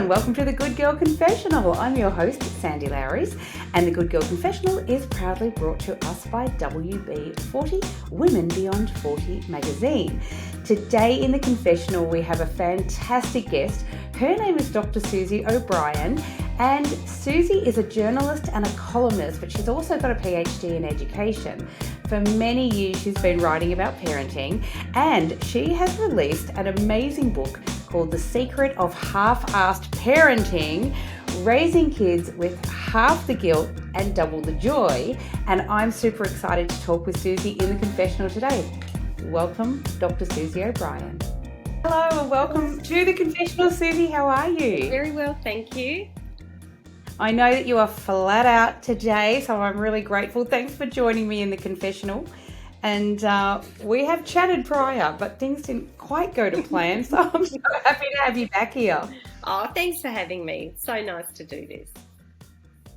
and welcome to the Good Girl Confessional. I'm your host, Sandy Lowrys, and the Good Girl Confessional is proudly brought to us by WB40, Women Beyond 40 magazine. Today in the confessional, we have a fantastic guest. Her name is Dr. Susie O'Brien, and Susie is a journalist and a columnist, but she's also got a PhD in education. For many years, she's been writing about parenting, and she has released an amazing book called The Secret of Half-Arsed Parenting, raising kids with half the guilt and double the joy. And I'm super excited to talk with Susie in the confessional today. Welcome, Dr. Susie O'Brien. Hello and welcome to the confessional, Susie. How are you? Very well, thank you. I know that you are flat out today, so I'm really grateful. Thanks for joining me in the confessional. And we have chatted prior, but things didn't quite go to plan, so I'm so happy to have you back here. Oh, thanks for having me. It's so nice to do this.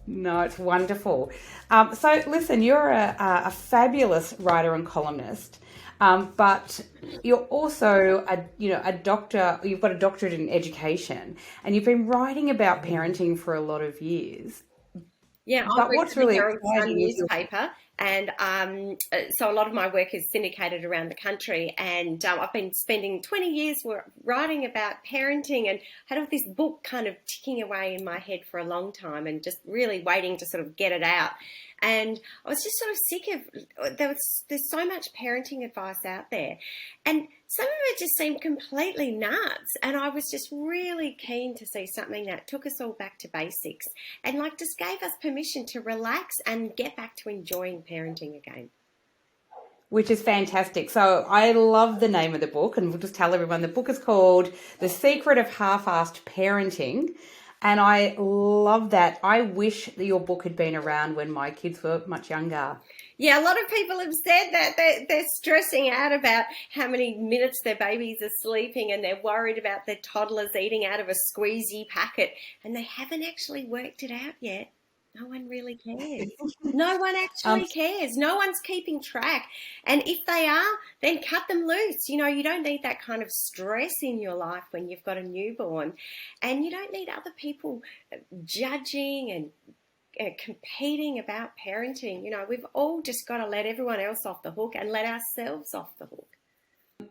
No, it's wonderful. So listen, you're a fabulous writer and columnist, but you're also a doctor. You've got a doctorate in education, and you've been writing about parenting for a lot of years. Yeah, but what's really Herald Sun exciting is newspaper, and so a lot of my work is syndicated around the country, and I've been spending 20 years writing about parenting, and had all this book kind of ticking away in my head for a long time, and just really waiting to sort of get it out. And I was just sort of sick of there's so much parenting advice out there, and some of it just seemed completely nuts. And I was just really keen to see something that took us all back to basics and just gave us permission to relax and get back to enjoying parenting again. Which is fantastic. So I love the name of the book, and we'll just tell everyone the book is called The Secret of Half-Arsed Parenting. And I love that. I wish that your book had been around when my kids were much younger. Yeah, a lot of people have said that they're stressing out about how many minutes their babies are sleeping, and they're worried about their toddlers eating out of a squeezy packet, and they haven't actually worked it out yet. No one really cares. No one actually cares. No one's keeping track. And if they are, then cut them loose. You don't need that kind of stress in your life when you've got a newborn. And you don't need other people judging and competing about parenting. We've all just got to let everyone else off the hook and let ourselves off the hook.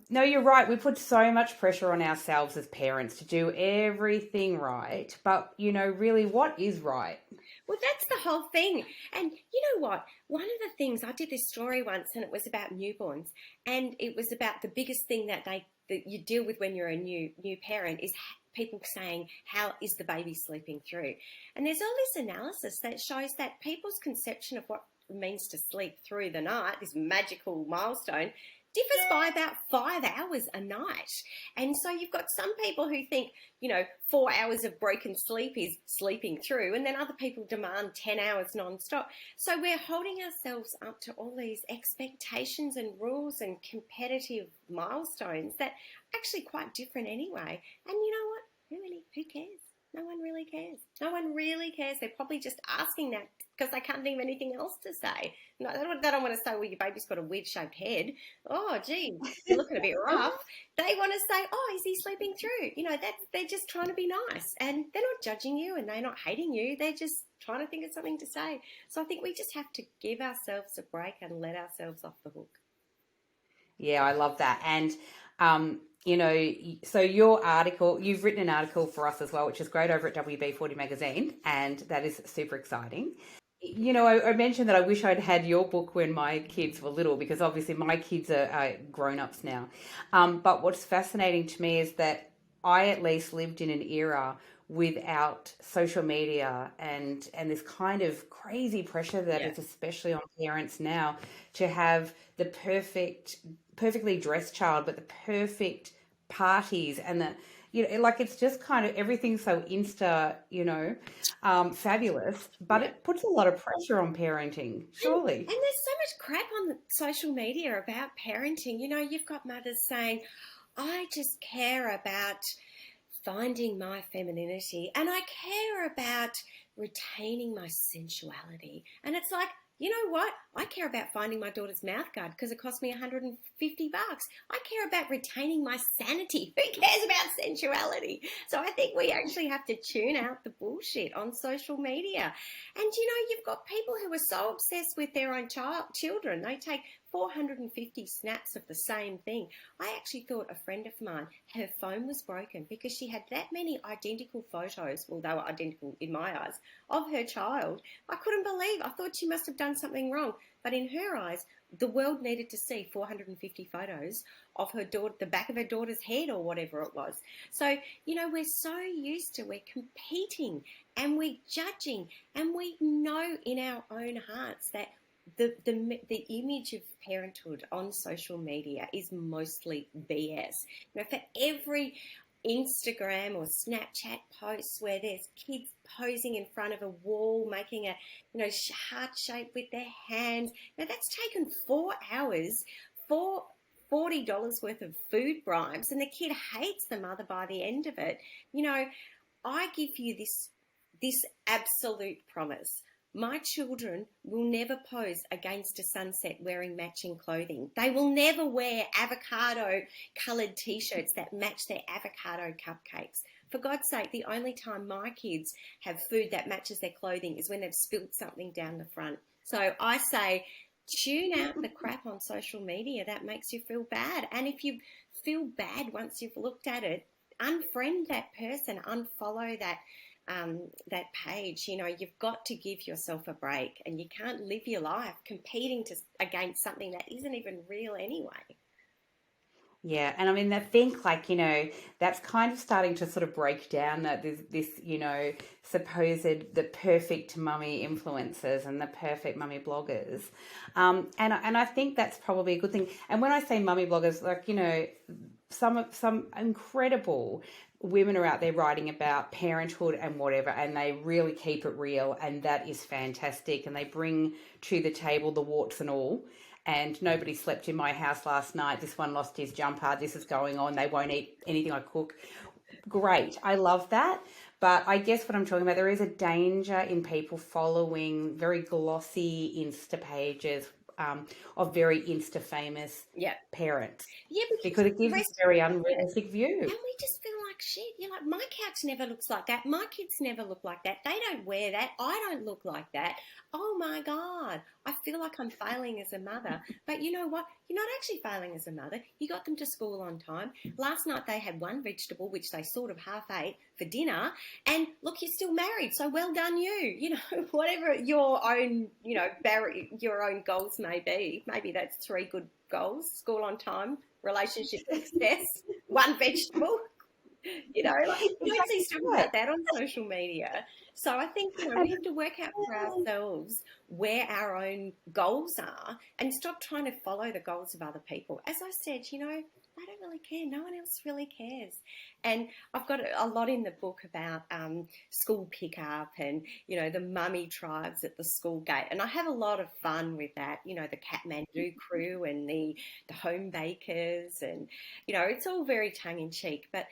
No, you're right. We put so much pressure on ourselves as parents to do everything right. But, really, what is right? Well, that's the whole thing. And you know what? One of the things, I did this story once, and it was about newborns, and it was about the biggest thing that you deal with when you're a new parent is people saying, how is the baby sleeping through? And there's all this analysis that shows that people's conception of what it means to sleep through the night, this magical milestone, differs by about 5 hours a night. And so you've got some people who think, 4 hours of broken sleep is sleeping through, and then other people demand 10 hours non-stop. So we're holding ourselves up to all these expectations and rules and competitive milestones that are actually quite different anyway. And you know what? Who cares? No one really cares. No one really cares. They're probably just asking that because they can't think of anything else to say. No, they don't want to say, well, your baby's got a weird-shaped head. Oh, gee, you're looking a bit rough. They want to say, oh, is he sleeping through? They're just trying to be nice. And they're not judging you, and they're not hating you. They're just trying to think of something to say. So I think we just have to give ourselves a break and let ourselves off the hook. Yeah, I love that. And, so your article, you've written an article for us as well, which is great, over at WB40 magazine, and that is super exciting. I mentioned that I wish I'd had your book when my kids were little, because obviously my kids are grown-ups now. But what's fascinating to me is that I at least lived in an era without social media and this kind of crazy pressure that is especially on parents now to have the perfectly dressed child, but the perfect parties and it's just kind of everything's so fabulous, but it puts a lot of pressure on parenting, surely. And there's so much crap on social media about parenting. You've got mothers saying, I just care about finding my femininity, and I care about retaining my sensuality. And it's like, you know what? I care about finding my daughter's mouth guard because it cost me $150 $50. I care about retaining my sanity. Who cares about sensuality? So I think we actually have to tune out the bullshit on social media. And you've got people who are so obsessed with their own children. They take 450 snaps of the same thing. I actually thought a friend of mine, her phone was broken because she had that many identical photos, well, they were identical in my eyes, of her child. I couldn't believe. I thought she must have done something wrong. But in her eyes, the world needed to see 450 photos of her daughter, the back of her daughter's head or whatever it was. So, we're so used to, we're competing and we're judging, and we know in our own hearts that the image of parenthood on social media is mostly BS. For every Instagram or Snapchat posts where there's kids posing in front of a wall, making a heart shape with their hands. Now that's taken 4 hours for $40 worth of food bribes, and the kid hates the mother by the end of it. I give you this absolute promise. My children will never pose against a sunset wearing matching clothing. They will never wear avocado-coloured T-shirts that match their avocado cupcakes. For God's sake, the only time my kids have food that matches their clothing is when they've spilled something down the front. So I say, tune out the crap on social media that makes you feel bad. And if you feel bad once you've looked at it, unfriend that person, unfollow that page. You've got to give yourself a break, and you can't live your life competing against something that isn't even real anyway. Yeah, and I mean, I think that's kind of starting to sort of break down that this supposed the perfect mummy influencers and the perfect mummy bloggers, and I think that's probably a good thing. And when I say mummy bloggers, some incredible women are out there writing about parenthood and whatever, and they really keep it real, and that is fantastic. And they bring to the table the warts and all. And nobody slept in my house last night. This one lost his jumper. This is going on. They won't eat anything I cook. Great. I love that. But I guess what I'm talking about, there is a danger in people following very glossy Insta pages of very Insta famous parents. Yeah, because it gives a very unrealistic view. And we just feel like shit. You're like, my couch never looks like that. My kids never look like that. They don't wear that. I don't look like that. Oh my God. I feel like I'm failing as a mother. But you know what? You're not actually failing as a mother. You got them to school on time. Last night they had one vegetable, which they sort of half ate for dinner. And look, you're still married. So well done you. Whatever your own, your own goals may be. Maybe that's 3 good goals: school on time, relationship success, one vegetable. You don't see stuff like that on social media. So I think we have to work out for ourselves where our own goals are and stop trying to follow the goals of other people. As I said, they don't really care. No one else really cares. And I've got a lot in the book about school pickup and, the mummy tribes at the school gate. And I have a lot of fun with that, the Kathmandu crew and the home bakers. And, it's all very tongue-in-cheek. But,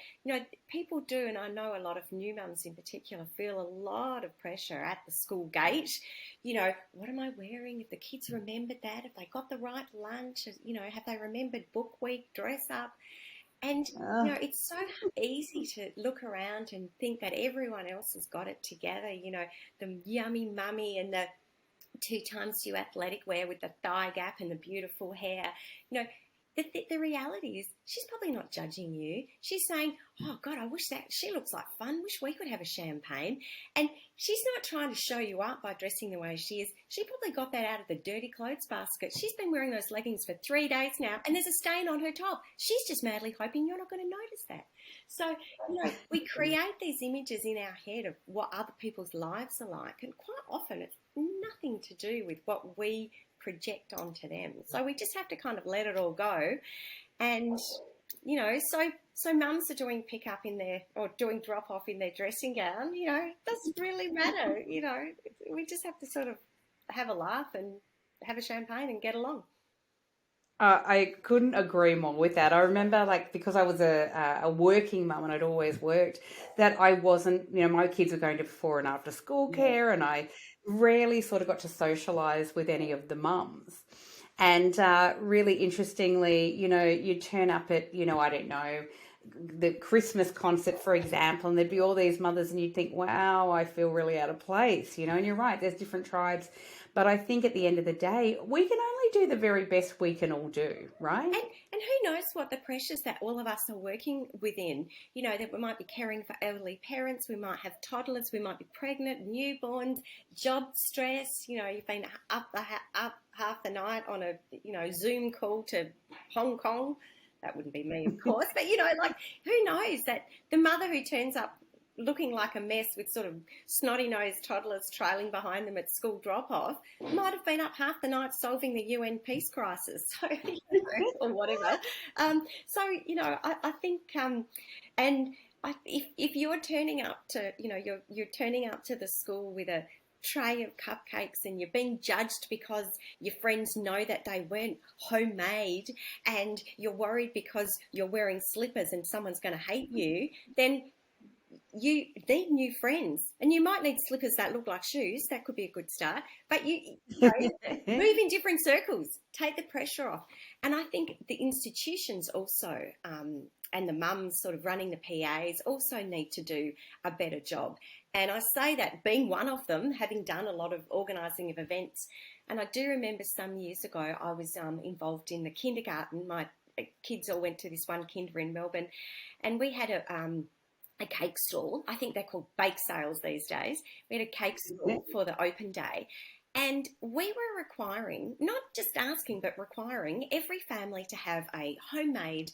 people do, and I know a lot of new mums in particular, feel a lot of pressure at the school gate. What am I wearing? If the kids remembered that, if they got the right lunch, have they remembered book week, dress up? And, it's so easy to look around and think that everyone else has got it together, the yummy mummy and the 2 times 2 athletic wear with the thigh gap and the beautiful hair. The reality is she's probably not judging you. She's saying, oh, God, I wish that she looks like fun. Wish we could have a champagne. And she's not trying to show you up by dressing the way she is. She probably got that out of the dirty clothes basket. She's been wearing those leggings for 3 days now, and there's a stain on her top. She's just madly hoping you're not going to notice that. So, we create these images in our head of what other people's lives are like, and quite often it's nothing to do with what we project onto them. So we just have to kind of let it all go. And, so mums are doing pick-up or doing drop-off in their dressing gown, doesn't really matter, we just have to sort of have a laugh and have a champagne and get along. I couldn't agree more with that. I remember, because I was a working mum and I'd always worked, that I wasn't, my kids were going to before and after school care, and I rarely sort of got to socialise with any of the mums. And really interestingly, you'd turn up at, I don't know, the Christmas concert, for example, and there'd be all these mothers, and you'd think, wow, I feel really out of place, and you're right, there's different tribes. But I think at the end of the day, we can only do the very best we can all do, right? And who knows what the pressures that all of us are working within. That we might be caring for elderly parents, we might have toddlers, we might be pregnant, newborns, job stress. You've been up half the night on a Zoom call to Hong Kong. That wouldn't be me, of course, but who knows that the mother who turns up looking like a mess with sort of snotty-nosed toddlers trailing behind them at school drop-off might have been up half the night solving the UN peace crisis, or whatever. I think, if you're turning up to, you're turning up to the school with a tray of cupcakes and you're being judged because your friends know that they weren't homemade, and you're worried because you're wearing slippers and someone's going to hate you, then you need new friends, and you might need slippers that look like shoes. That could be a good start. But you move in different circles, take the pressure off. And I think the institutions also, and the mums sort of running the PAs, also need to do a better job. And I say that being one of them, having done a lot of organising of events. And I do remember some years ago I was involved in the kindergarten. My kids all went to this one kinder in Melbourne, and we had a cake stall. I think they're called bake sales these days. We had a cake stall for the open day. And we were requiring, not just asking, but requiring every family to have a homemade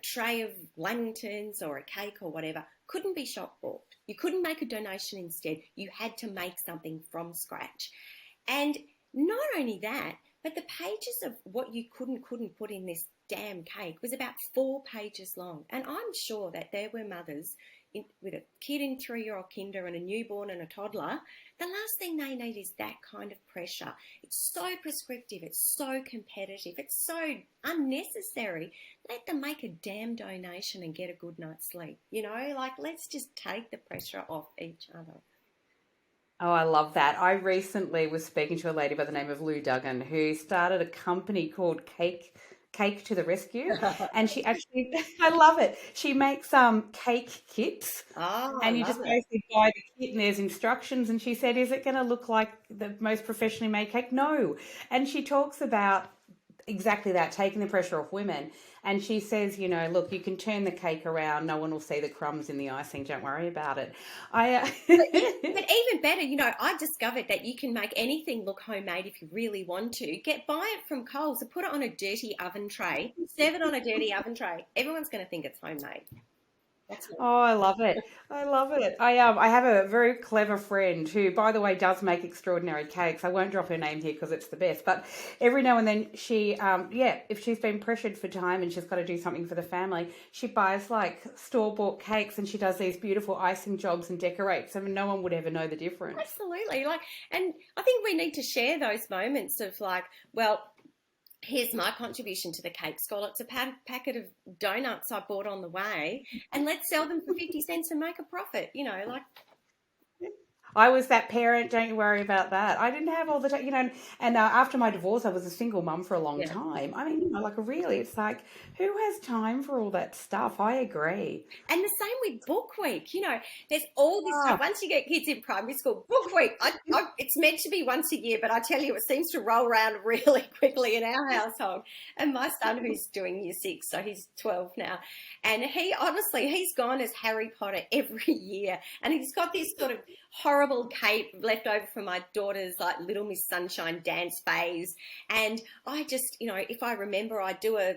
tray of lanterns or a cake or whatever. Couldn't be shop bought. You couldn't make a donation instead. You had to make something from scratch. And not only that, but the pages of what you couldn't put in this damn cake was about 4 pages long. And I'm sure that there were mothers with a kid in 3-year-old kinder and a newborn and a toddler. The last thing they need is that kind of pressure. It's so prescriptive, it's so competitive, it's so unnecessary. Let them make a damn donation and get a good night's sleep. Let's just take the pressure off each other. Oh, I love that. I recently was speaking to a lady by the name of Lou Duggan, who started a company called Cake to the Rescue. And she actually, I love it. She makes cake kits. Oh, and you just basically buy the kit and there's instructions. And she said, is it going to look like the most professionally made cake? No. And she talks about exactly that, taking the pressure off women. And she says, look, you can turn the cake around. No one will see the crumbs in the icing. Don't worry about it. But even better, I discovered that you can make anything look homemade if you really want to. Buy it from Coles and put it on a dirty oven tray. Serve it on a dirty oven tray. Everyone's going to think it's homemade. Oh, I love it. I love it. I have a very clever friend who, by the way, does make extraordinary cakes. I won't drop her name here because it's the best. But every now and then she, if she's been pressured for time and she's got to do something for the family, she buys store-bought cakes and she does these beautiful icing jobs and decorates them, and no one would ever know the difference. Absolutely. And I think we need to share those moments of here's my contribution to the cake school. It's a packet of donuts I bought on the way, and let's sell them for 50 cents and make a profit, I was that parent, don't you worry about that. I didn't have all the time, and after my divorce, I was a single mum for a long time. I mean, really, it's like, who has time for all that stuff? I agree. And the same with book week. There's all this stuff. Once you get kids in primary school, book week, it's meant to be once a year, but I tell you, it seems to roll around really quickly in our household. And my son, who's doing year 6, so he's 12 now, and he's gone as Harry Potter every year, and he's got this sort of horrible cape left over from my daughter's Little Miss Sunshine dance phase, and I just, if I remember, I do a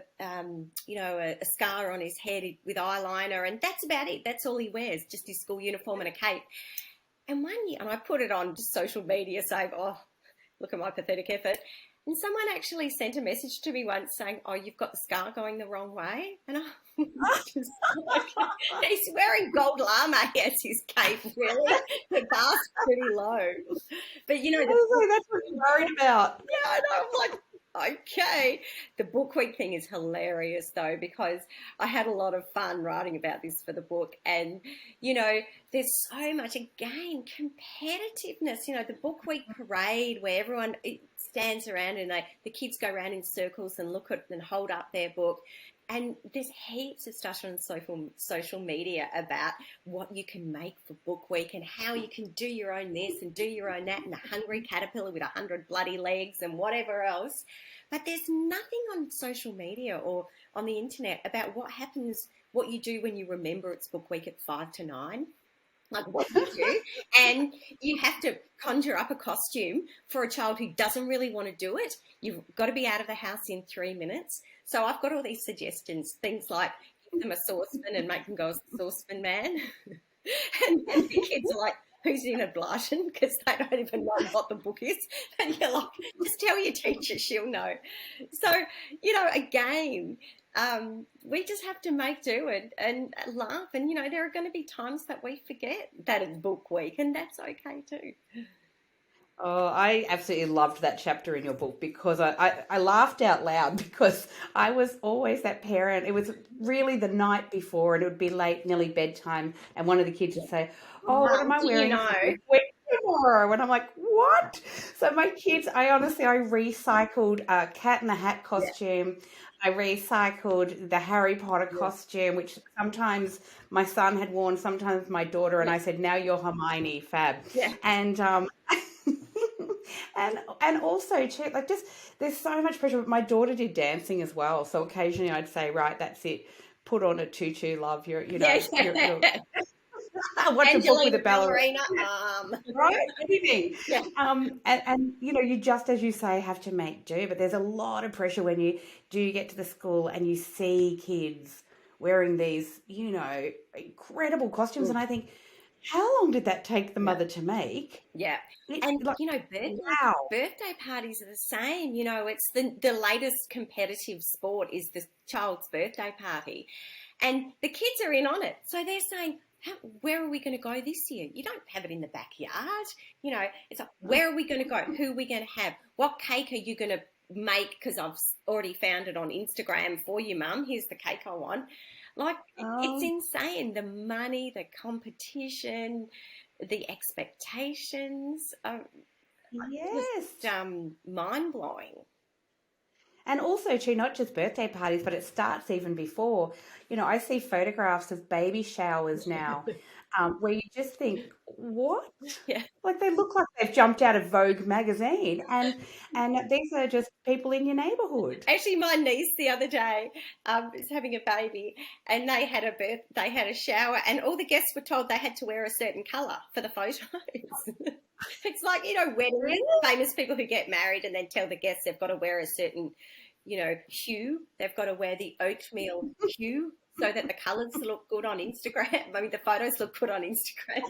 scar on his head with eyeliner, and that's about it. That's all he wears, just his school uniform and a cape. And one year, and I put it on just social media saying, oh, look at my pathetic effort. And someone actually sent a message to me once saying, oh, you've got the scar going the wrong way. And he's wearing gold lame as his cape, really. The bar's pretty low. But, that's what you're worried about. Yeah, I know. I'm like, okay. The book week thing is hilarious, though, because I had a lot of fun writing about this for the book. And, there's so much, again, competitiveness. The book week parade where everyone, it's stands around and the kids go around in circles and look at and hold up their book. And there's heaps of stuff on social media about what you can make for book week and how you can do your own this and do your own that, and a hungry caterpillar with 100 bloody legs and whatever else. But there's nothing on social media or on the internet about what happens, what you do when you remember it's book week at 5 to 9. Like what you do, and you have to conjure up a costume for a child who doesn't really want to do it. You've got to be out of the house in 3 minutes. So I've got all these suggestions, things like give them a saucepan and make them go as the saucepan man. and the kids are like, who's in a blushing? Because they don't even know what the book is. And you're like, just tell your teacher, she'll know. So, again, we just have to make do and laugh. And, there are going to be times that we forget that it's book week, and that's okay too. Oh, I absolutely loved that chapter in your book because I laughed out loud because I was always that parent. It was really the night before and it would be late, nearly bedtime, and one of the kids would say, oh, what am I wearing tomorrow? And I'm like, what? So my kids, I recycled a Cat in the Hat costume. I recycled the Harry Potter costume, which sometimes my son had worn, sometimes my daughter, and I said, now you're Hermione, fab. Yeah. And and also too, like just there's so much pressure. My daughter did dancing as well, so occasionally I'd say, right, that's it, put on a tutu, love. You're watch a book with a ballerina right, anything. Yeah. And you just, as you say, have to make do. But there's a lot of pressure when you do get to the school and you see kids wearing these, incredible costumes, and I think, how long did that take the mother to make? Yeah. And, birthday parties are the same. It's the latest competitive sport is the child's birthday party. And the kids are in on it. So they're saying, where are we going to go this year? You don't have it in the backyard. It's like, where are we going to go? Who are we going to have? What cake are you going to make? Because I've already found it on Instagram for you, Mum. Here's the cake I want. It's insane. The money, the competition, the expectations are just mind-blowing. And also, too, not just birthday parties, but it starts even before. I see photographs of baby showers now where you just think, what? Yeah. Like they look like they've jumped out of Vogue magazine. And these are just people in your neighbourhood. Actually, my niece the other day is having a baby, and they had a shower, and all the guests were told they had to wear a certain colour for the photos. It's like, weddings, famous people who get married and then tell the guests they've got to wear a certain, hue. They've got to wear the oatmeal hue so that the colours look good on Instagram. I mean, the photos look good on Instagram.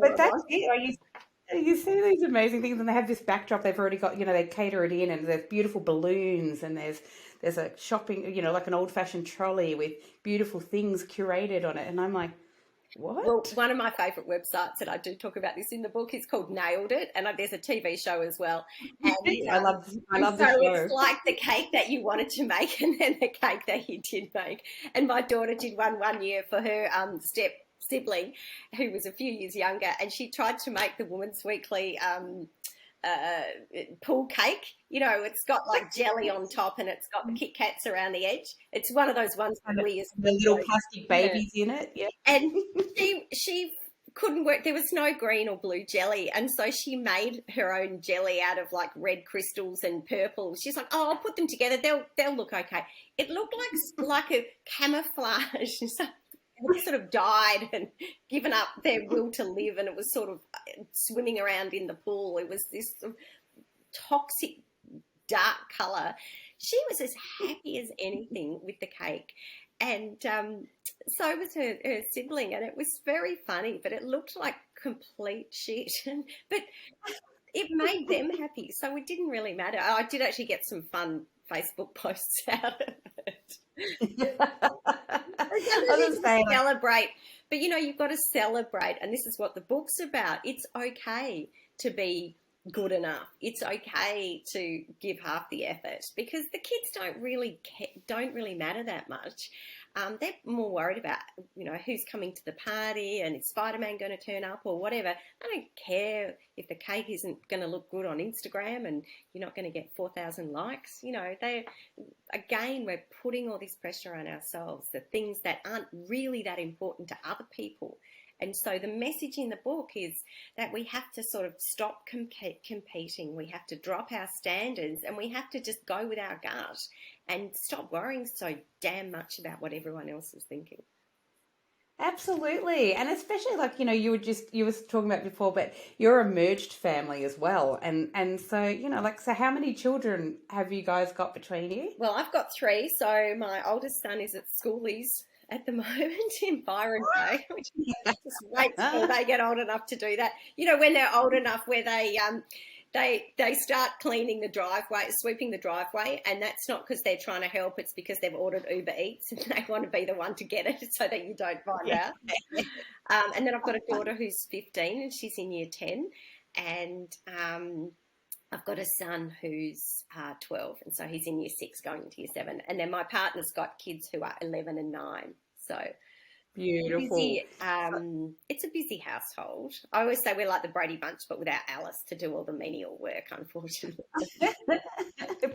But that's it. You see these amazing things, and they have this backdrop. They've already got, they cater it in, and there's beautiful balloons, and there's a shopping, like an old-fashioned trolley with beautiful things curated on it. And I'm like, what? Well, one of my favourite websites, and I do talk about this in the book, is called Nailed It, and there's a TV show as well. And, I love the show. It's like the cake that you wanted to make and then the cake that you did make. And my daughter did one year for her step sibling who was a few years younger, and she tried to make the Woman's Weekly pool cake. It's got like jelly on top and it's got the Kit Kats around the edge. It's one of those ones that we use. The little plastic babies in it, yeah. And she couldn't work. There was no green or blue jelly, and so she made her own jelly out of like red crystals and purple. She's like, "Oh, I'll put them together. They'll look okay." It looked like a camouflage. So they sort of died and given up their will to live, and it was sort of swimming around in the pool. It was this sort of toxic dark colour. She was as happy as anything with the cake, and so was her sibling, and it was very funny, but it looked like complete shit. But it made them happy, so it didn't really matter. I did actually get some fun Facebook posts out of it. Celebrate, but you've got to celebrate, and this is what the book's about. It's okay to be good enough. It's okay to give half the effort because the kids don't really matter that much. They're more worried about, who's coming to the party and is Spider-Man going to turn up or whatever. I don't care if the cake isn't going to look good on Instagram and you're not going to get 4,000 likes. Again, we're putting all this pressure on ourselves, the things that aren't really that important to other people. And so the message in the book is that we have to sort of stop competing. We have to drop our standards and we have to just go with our gut and stop worrying so damn much about what everyone else is thinking. Absolutely. And especially like, you were talking about before, but you're a merged family as well. And so, so how many children have you guys got between you? Well, I've got 3. So my oldest son is at schoolies at the moment in Byron Bay, which just wait till they get old enough to do that. When they're old enough where they start cleaning the driveway, sweeping the driveway, and that's not because they're trying to help, it's because they've ordered Uber Eats and they want to be the one to get it so that you don't find out. And then I've got a daughter who's 15 and she's in year 10, and I've got a son who's 12, and so he's in year 6 going into year 7. And then my partner's got kids who are 11 and 9. So beautiful. It's a busy household. I always say we're like the Brady Bunch, but without Alice to do all the menial work, unfortunately.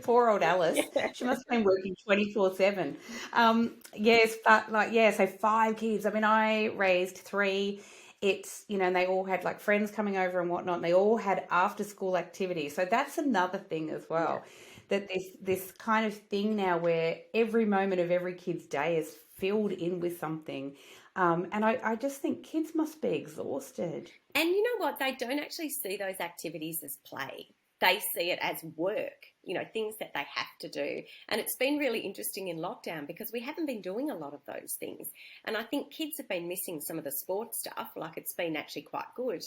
Poor old Alice. Yeah. She must have been working 24/7. Yes, but so 5 kids. I mean, I raised 3. It's, and they all had like friends coming over and whatnot, and they all had after school activities. So that's another thing as well, that this kind of thing now where every moment of every kid's day is filled in with something. And I just think kids must be exhausted. And you know what? They don't actually see those activities as play. They see it as work, things that they have to do. And it's been really interesting in lockdown because we haven't been doing a lot of those things. And I think kids have been missing some of the sports stuff, like it's been actually quite good.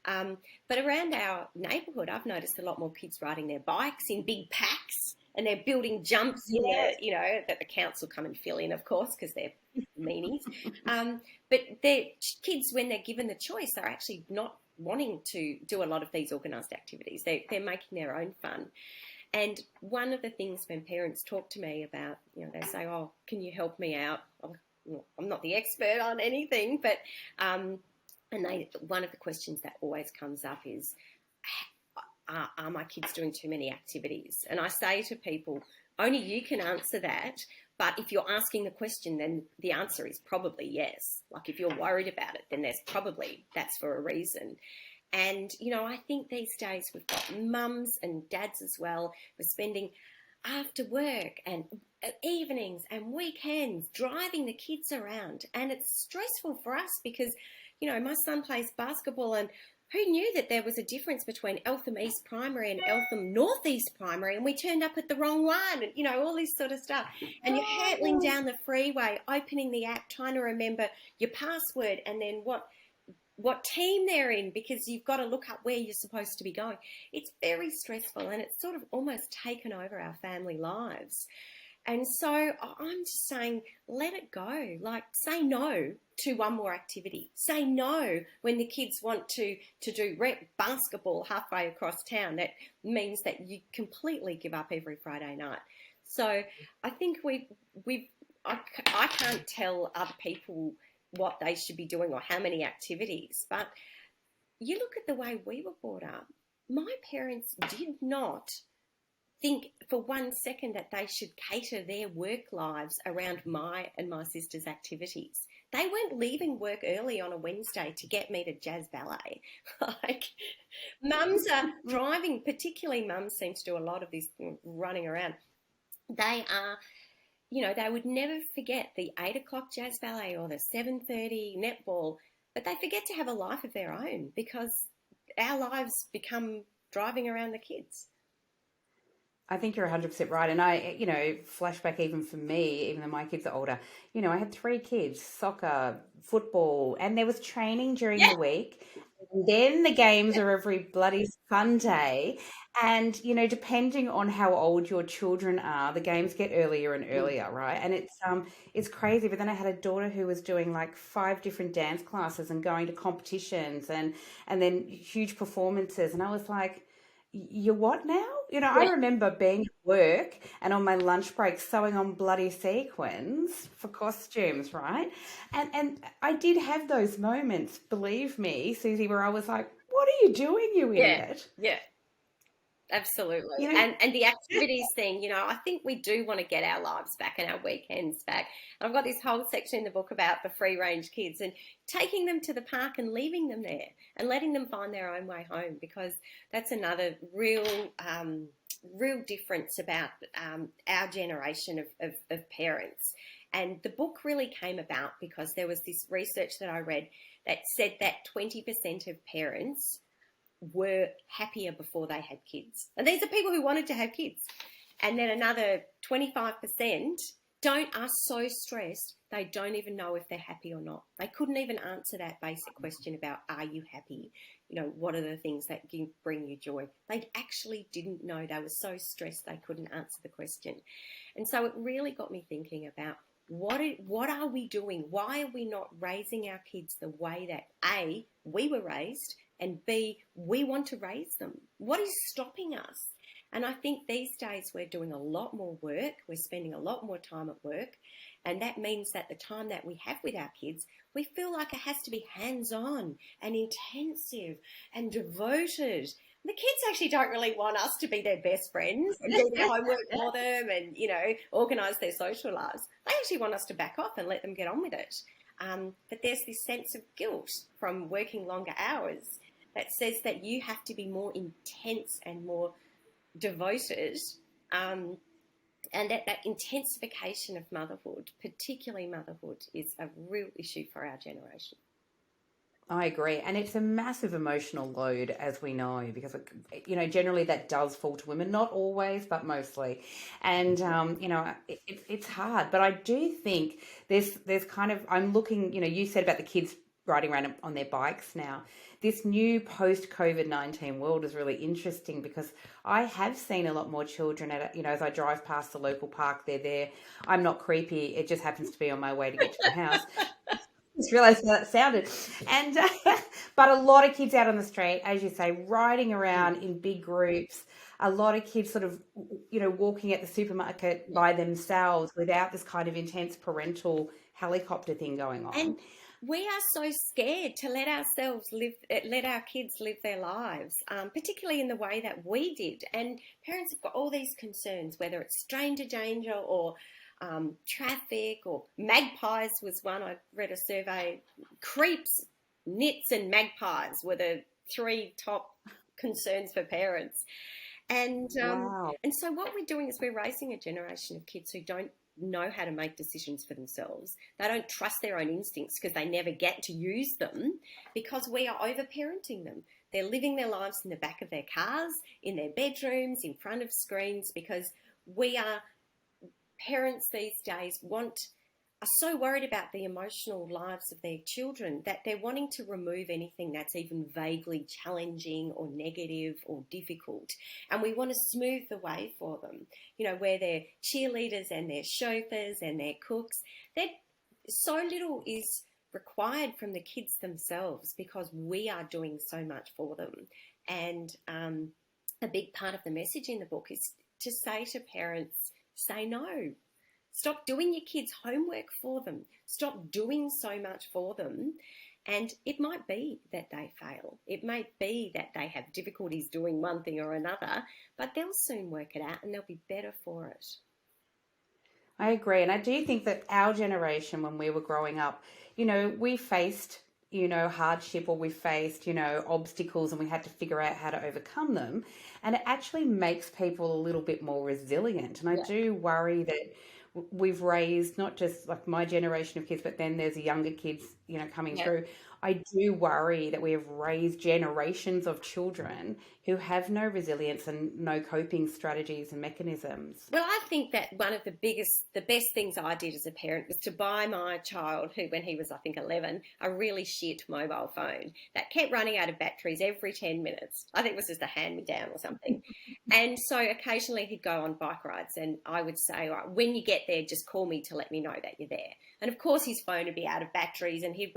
But around our neighbourhood, I've noticed a lot more kids riding their bikes in big packs, and they're building jumps in there, that the council come and fill in, of course, because they're meanies. But they're kids, when they're given the choice, are actually not wanting to do a lot of these organised activities. They're making their own fun. And one of the things when parents talk to me about, they say, oh, can you help me out? I'm not the expert on anything, but one of the questions that always comes up is, are my kids doing too many activities? And I say to people, only you can answer that. But if you're asking the question, then the answer is probably yes. Like if you're worried about it, then that's for a reason. And, I think these days we've got mums and dads as well. We're spending after work and evenings and weekends driving the kids around. And it's stressful for us because, my son plays basketball, and who knew that there was a difference between Eltham East Primary and Eltham North East Primary, and we turned up at the wrong one, and, all this sort of stuff. And you're hurtling down the freeway, opening the app, trying to remember your password and then what team they're in, because you've got to look up where you're supposed to be going. It's very stressful, and it's sort of almost taken over our family lives. And so I'm just saying, let it go. Like, say no to one more activity. Say no when the kids want to do rep basketball halfway across town. That means that you completely give up every Friday night. So I think I can't tell other people what they should be doing or how many activities, but you look at the way we were brought up. My parents did not think for 1 second that they should cater their work lives around my and my sister's activities. They weren't leaving work early on a Wednesday to get me to jazz ballet. Like, mums are driving, particularly mums seem to do a lot of this running around. They are, they would never forget the 8 o'clock jazz ballet or the 7:30 netball, but they forget to have a life of their own because our lives become driving around the kids. I think you're 100% right. And I, flashback even for me, even though my kids are older, I had 3 kids, soccer, football, and there was training during the week. And then the games are every bloody Sunday. And, depending on how old your children are, the games get earlier and earlier, right? And it's crazy. But then I had a daughter who was doing like 5 different dance classes and going to competitions and then huge performances. And I was like, you what now? I Yeah. remember being at work and on my lunch break sewing on bloody sequins for costumes, right? And I did have those moments, believe me, Susie, where I was like, what are you doing, you Yeah. idiot? Yeah. Absolutely. You know, And the activities thing, I think we do want to get our lives back and our weekends back. And I've got this whole section in the book about the free range kids and taking them to the park and leaving them there and letting them find their own way home, because that's another real difference about our generation of parents. And the book really came about because there was this research that I read that said that 20% of parents were happier before they had kids. And these are people who wanted to have kids. And then another 25% are so stressed they don't even know if they're happy or not. They couldn't even answer that basic question about, are you happy? What are the things that bring you joy? They actually didn't know. They were so stressed they couldn't answer the question. And so it really got me thinking about what are we doing? Why are we not raising our kids the way that A, we were raised, and B, we want to raise them? What is stopping us? And I think these days we're doing a lot more work. We're spending a lot more time at work. And that means that the time that we have with our kids, we feel like it has to be hands-on and intensive and devoted. The kids actually don't really want us to be their best friends and do their homework for them and, organise their social lives. They actually want us to back off and let them get on with it. But there's this sense of guilt from working longer hours that says that you have to be more intense and more devoted, and that intensification of motherhood, particularly motherhood, is a real issue for our generation. I agree. And it's a massive emotional load, as we know, because, generally that does fall to women, not always, but mostly. And, it's hard. But I do think there's kind of, I'm looking, you said about the kids riding around on their bikes now. This new post-COVID-19 world is really interesting because I have seen a lot more children as I drive past the local park, they're there. I'm not creepy. It just happens to be on my way to get to my house. Just realised how that sounded. And but a lot of kids out on the street, as you say, riding around in big groups. A lot of kids sort of, walking at the supermarket by themselves without this kind of intense parental helicopter thing going on. And we are so scared to let our kids live their lives, particularly in the way that we did. And parents have got all these concerns, whether it's stranger danger or traffic or magpies was one. I read a survey. Creeps, nits and magpies were the three top concerns for parents. And Wow. and so what we're doing is we're raising a generation of kids who don't know how to make decisions for themselves. They don't trust their own instincts because they never get to use them because we are over-parenting them. They're living their lives in the back of their cars, in their bedrooms, in front of screens, because parents these days are so worried about the emotional lives of their children that they're wanting to remove anything that's even vaguely challenging or negative or difficult. And we want to smooth the way for them, where they're cheerleaders and they're chauffeurs and they're cooks. So little is required from the kids themselves because we are doing so much for them. And a big part of the message in the book is to say to parents, say no. Stop doing your kids' homework for them. Stop doing so much for them. And it might be that they fail. It may be that they have difficulties doing one thing or another, but they'll soon work it out and they'll be better for it. I agree. And I do think that our generation, when we were growing up, we faced, hardship, or we faced, obstacles, and we had to figure out how to overcome them. And it actually makes people a little bit more resilient. And I do worry that we've raised not just like my generation of kids, but then there's younger kids, coming through. I do worry that we have raised generations of children who have no resilience and no coping strategies and mechanisms. Well, I think that one of the best things I did as a parent was to buy my child, who when he was, I think, 11, a really shit mobile phone that kept running out of batteries every 10 minutes. I think it was just a hand-me-down or something. And so occasionally he'd go on bike rides and I would say, right, when you get there, just call me to let me know that you're there. And of course his phone would be out of batteries and he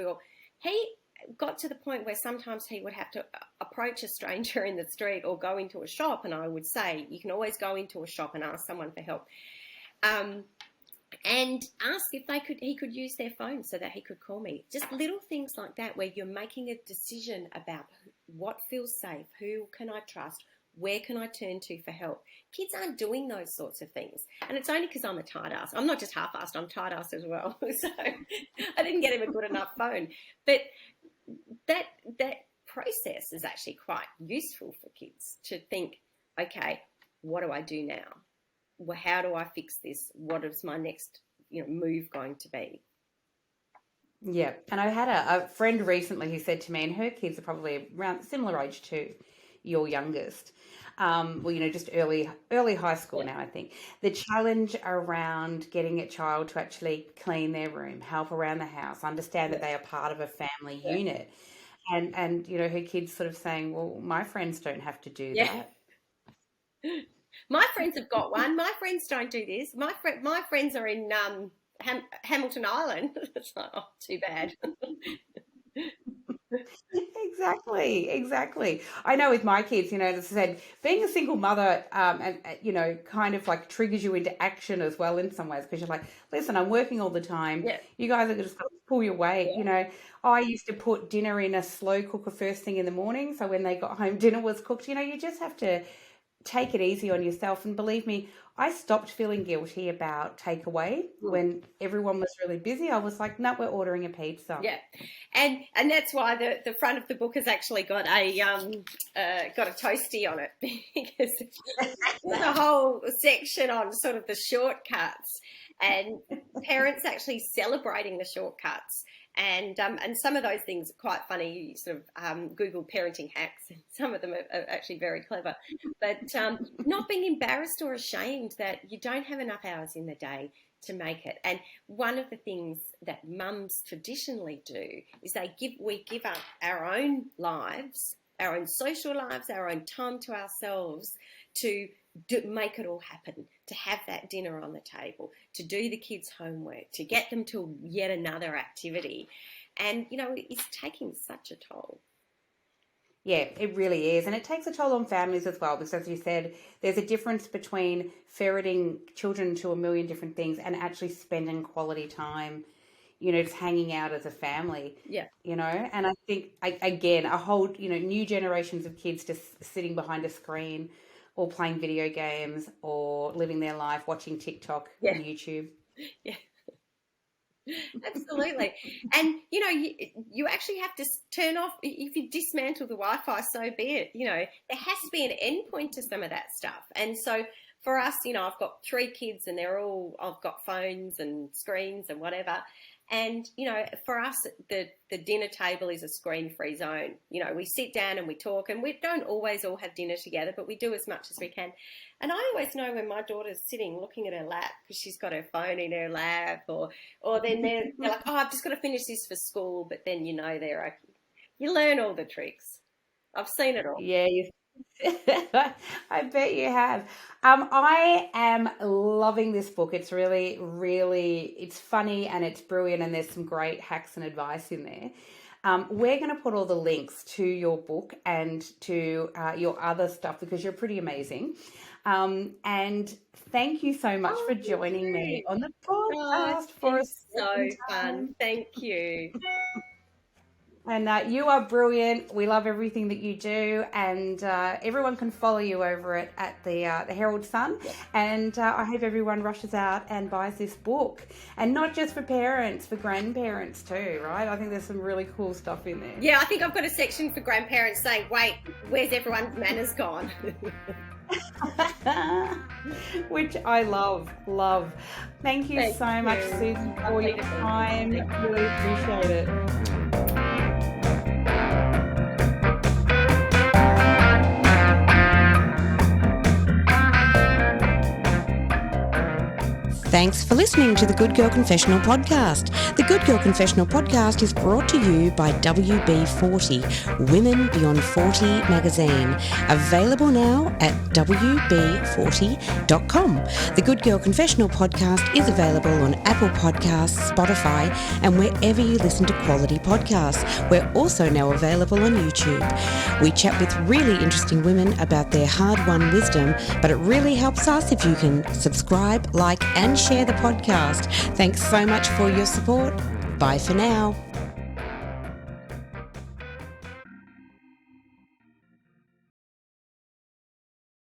got to the point where sometimes he would have to approach a stranger in the street or go into a shop, and I would say, you can always go into a shop and ask someone for help, and ask if he could use their phone so that he could call me. Just little things like that where you're making a decision about what feels safe, who can I trust, where can I turn to for help. Kids aren't doing those sorts of things. And it's only because I'm a tight ass. I'm not just half-assed, I'm tight ass as well. So I didn't get him a good enough phone. But that process is actually quite useful for kids to think, okay, what do I do now? Well, how do I fix this? What is my next move going to be? Yeah. And I had a friend recently who said to me, and her kids are probably around similar age to your youngest, just early high school now, I think. The challenge around getting a child to actually clean their room, help around the house, understand that they are part of a family unit. And her kids sort of saying, well, my friends don't have to do that. My friends have got one. My friends don't do this. My friends are in Hamilton Island. It's not too bad. Exactly. I know with my kids, as I said, being a single mother, and kind of like triggers you into action as well in some ways, because you're like, listen, I'm working all the time. Yeah. You guys are just going to pull your weight. Yeah. I used to put dinner in a slow cooker first thing in the morning, so when they got home, dinner was cooked. You just have to take it easy on yourself. And believe me, I stopped feeling guilty about takeaway when everyone was really busy. I was like, no, we're ordering a pizza. Yeah, and that's why the front of the book has actually got a toasty on it, because there's a whole section on sort of the shortcuts and parents actually celebrating the shortcuts. And some of those things are quite funny. You sort of Google parenting hacks, and some of them are actually very clever. But not being embarrassed or ashamed that you don't have enough hours in the day to make it. And one of the things that mums traditionally do is we give up our own lives, our own social lives, our own time to ourselves to make it all happen, to have that dinner on the table, to do the kids' homework, to get them to yet another activity. And, it's taking such a toll. Yeah, it really is. And it takes a toll on families as well, because as you said, there's a difference between ferreting children to a million different things and actually spending quality time, just hanging out as a family. Yeah. And I think, again, a whole, new generations of kids just sitting behind a screen or playing video games or living their life, watching TikTok and YouTube. Yeah. Absolutely. And, you actually have to turn off, if you dismantle the Wi-Fi, so be it. There has to be an end point to some of that stuff. And so for us, I've got 3 kids and I've got phones and screens and whatever. And, for us, the dinner table is a screen-free zone. We sit down and we talk, and we don't always all have dinner together, but we do as much as we can. And I always know when my daughter's sitting looking at her lap because she's got her phone in her lap, or then they're like, oh, I've just got to finish this for school. But then, they're like, you learn all the tricks. I've seen it all. Yeah, I bet you have. I am loving this book. It's really, really, it's funny and it's brilliant, and there's some great hacks and advice in there. We're going to put all the links to your book and to your other stuff, because you're pretty amazing. And thank you so much for joining me on the podcast for a so fun. Thank you. And you are brilliant. We love everything that you do, and everyone can follow you over at the Herald Sun. Yeah. And I hope everyone rushes out and buys this book, and not just for parents, for grandparents too, right? I think there's some really cool stuff in there. Yeah, I think I've got a section for grandparents saying, "Wait, where's everyone's manners gone?" Which I love. Thank you so much, Susie, for your time. Really appreciate it. Thanks for listening to the Good Girl Confessional podcast. The Good Girl Confessional podcast is brought to you by WB40, Women Beyond 40 magazine. Available now at WB40.com. The Good Girl Confessional podcast is available on Apple Podcasts, Spotify, and wherever you listen to quality podcasts. We're also now available on YouTube. We chat with really interesting women about their hard-won wisdom, but it really helps us if you can subscribe, like, and share the podcast. Thanks so much for your support. Bye for now.